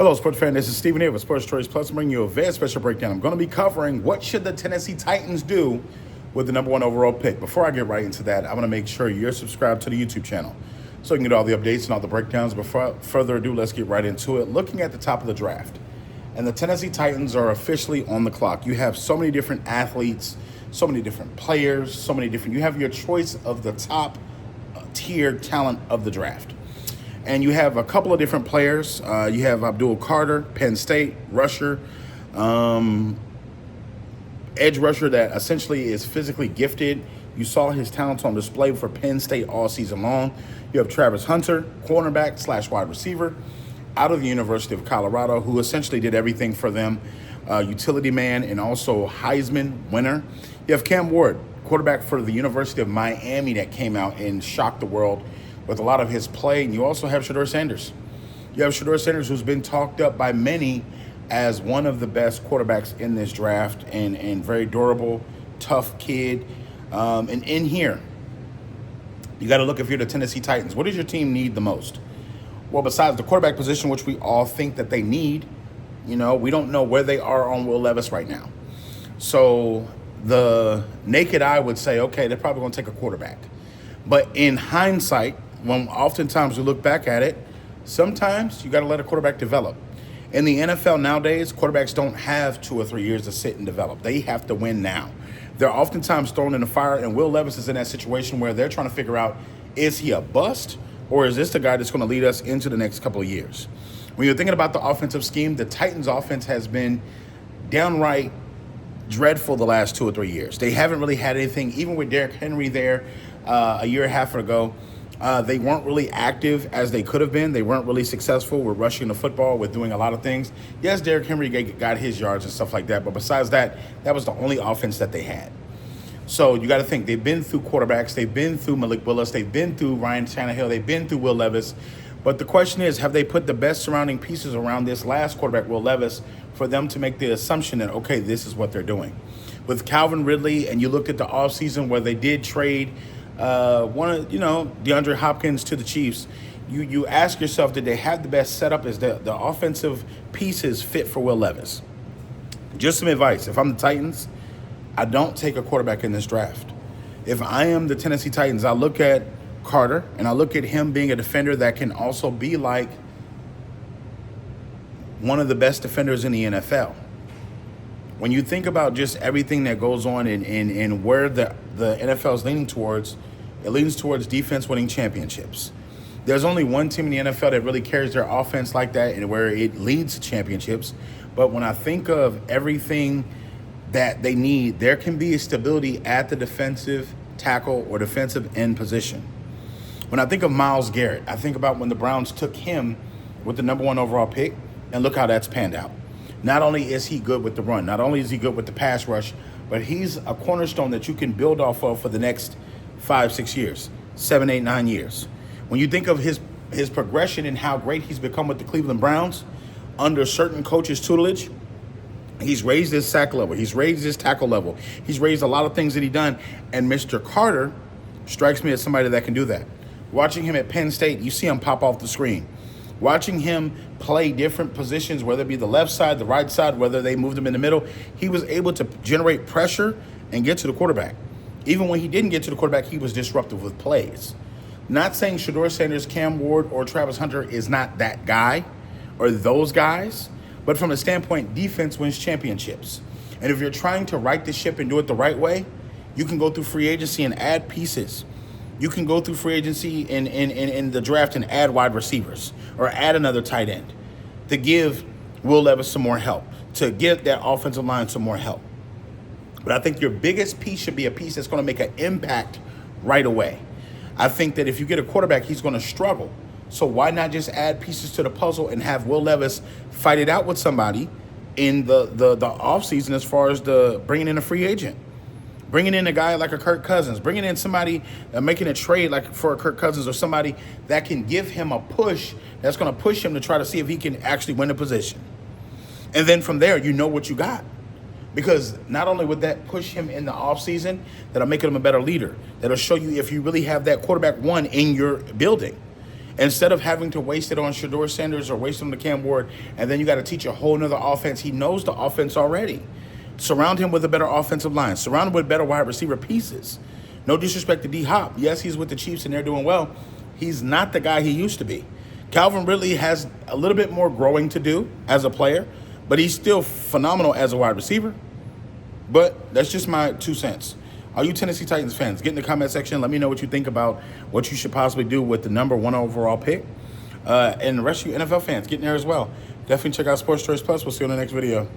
Hello, sports fan. This is Stephen here with Sports Choice Plus. I'm bringing you a very special breakdown. I'm going to be covering what should the Tennessee Titans do with the number one overall pick. Before I get right into that, I want to make sure you're subscribed to the YouTube channel so you can get all the updates and all the breakdowns. Before further ado, let's get right into it. Looking at the top of the draft, and the Tennessee Titans are officially on the clock. You have so many different athletes, so many different players, you have your choice of the top tier talent of the draft. And you have a couple of different players. You have Abdul Carter, Penn State, rusher, edge rusher that essentially is physically gifted. You saw his talents on display for Penn State all season long. You have Travis Hunter, cornerback / wide receiver out of the University of Colorado, who essentially did everything for them, utility man and also Heisman winner. You have Cam Ward, quarterback for the University of Miami, that came out and shocked the world with a lot of his play. And you also have Shedeur Sanders. You have Shedeur Sanders, who's been talked up by many as one of the best quarterbacks in this draft, and very durable, tough kid. And in here, you got to look, if you're the Tennessee Titans, what does your team need the most? Well, besides the quarterback position, which we all think that they need, we don't know where they are on Will Levis right now. So the naked eye would say, okay, they're probably going to take a quarterback. But in hindsight, when oftentimes we look back at it, sometimes you got to let a quarterback develop. In the NFL nowadays, quarterbacks don't have 2 or 3 years to sit and develop. They have to win now. They're oftentimes thrown in the fire, and Will Levis is in that situation where they're trying to figure out, is he a bust, or is this the guy that's going to lead us into the next couple of years? When you're thinking about the offensive scheme, the Titans' offense has been downright dreadful the last 2 or 3 years. They haven't really had anything, even with Derrick Henry there a year and a half ago. They weren't really active as they could have been. They weren't really successful with rushing the football, with doing a lot of things. Yes, Derrick Henry got his yards and stuff like that, but besides that, that was the only offense that they had. So you got to think, they've been through quarterbacks. They've been through Malik Willis. They've been through Ryan Tannehill. They've been through Will Levis. But the question is, have they put the best surrounding pieces around this last quarterback, Will Levis, for them to make the assumption that, okay, this is what they're doing? With Calvin Ridley, and you looked at the offseason where they did trade DeAndre Hopkins to the Chiefs, you ask yourself, did they have the best setup? Is the offensive pieces fit for Will Levis? Just some advice. If I'm the Titans, I don't take a quarterback in this draft. If I am the Tennessee Titans, I look at Carter, and I look at him being a defender that can also be like one of the best defenders in the NFL. When you think about just everything that goes on and where the NFL is leaning towards, it leans towards defense winning championships. There's only one team in the NFL that really carries their offense like that and where it leads to championships. But when I think of everything that they need, there can be a stability at the defensive tackle or defensive end position. When I think of Myles Garrett, I think about when the Browns took him with the number one overall pick, and look how that's panned out. Not only is he good with the run, not only is he good with the pass rush, but he's a cornerstone that you can build off of for the next 5, 6 years, 7, 8, 9 years. When you think of his progression and how great he's become with the Cleveland Browns, under certain coaches' tutelage, he's raised his sack level, he's raised his tackle level, he's raised a lot of things that he's done, and Mr. Carter strikes me as somebody that can do that. Watching him at Penn State, you see him pop off the screen. Watching him play different positions, whether it be the left side, the right side, whether they moved him in the middle, he was able to generate pressure and get to the quarterback. Even when he didn't get to the quarterback, he was disruptive with plays. Not saying Shedeur Sanders, Cam Ward, or Travis Hunter is not that guy or those guys, but from a standpoint, defense wins championships. And if you're trying to right the ship and do it the right way, you can go through free agency and add pieces. You can go through free agency in the draft and add wide receivers or add another tight end to give Will Levis some more help, to give that offensive line some more help. But I think your biggest piece should be a piece that's going to make an impact right away. I think that if you get a quarterback, he's going to struggle. So why not just add pieces to the puzzle and have Will Levis fight it out with somebody in the offseason as far as the bringing in a free agent? Bringing in a guy like a Kirk Cousins, bringing in somebody, making a trade like for a Kirk Cousins or somebody that can give him a push, that's going to push him to try to see if he can actually win a position. And then from there, you know what you got. Because not only would that push him in the offseason, that'll make him a better leader. That'll show you if you really have that quarterback one in your building. Instead of having to waste it on Shedeur Sanders or waste it on the Cam Ward, and then you got to teach a whole nother offense. He knows the offense already. Surround him with a better offensive line. Surround him with better wide receiver pieces. No disrespect to D-Hop. Yes, he's with the Chiefs and they're doing well. He's not the guy he used to be. Calvin Ridley has a little bit more growing to do as a player, but he's still phenomenal as a wide receiver. But that's just my 2 cents. All you Tennessee Titans fans, get in the comment section. Let me know what you think about what you should possibly do with the number 1 overall pick. And the rest of you NFL fans, get in there as well. Definitely check out Sports Choice Plus. We'll see you on the next video.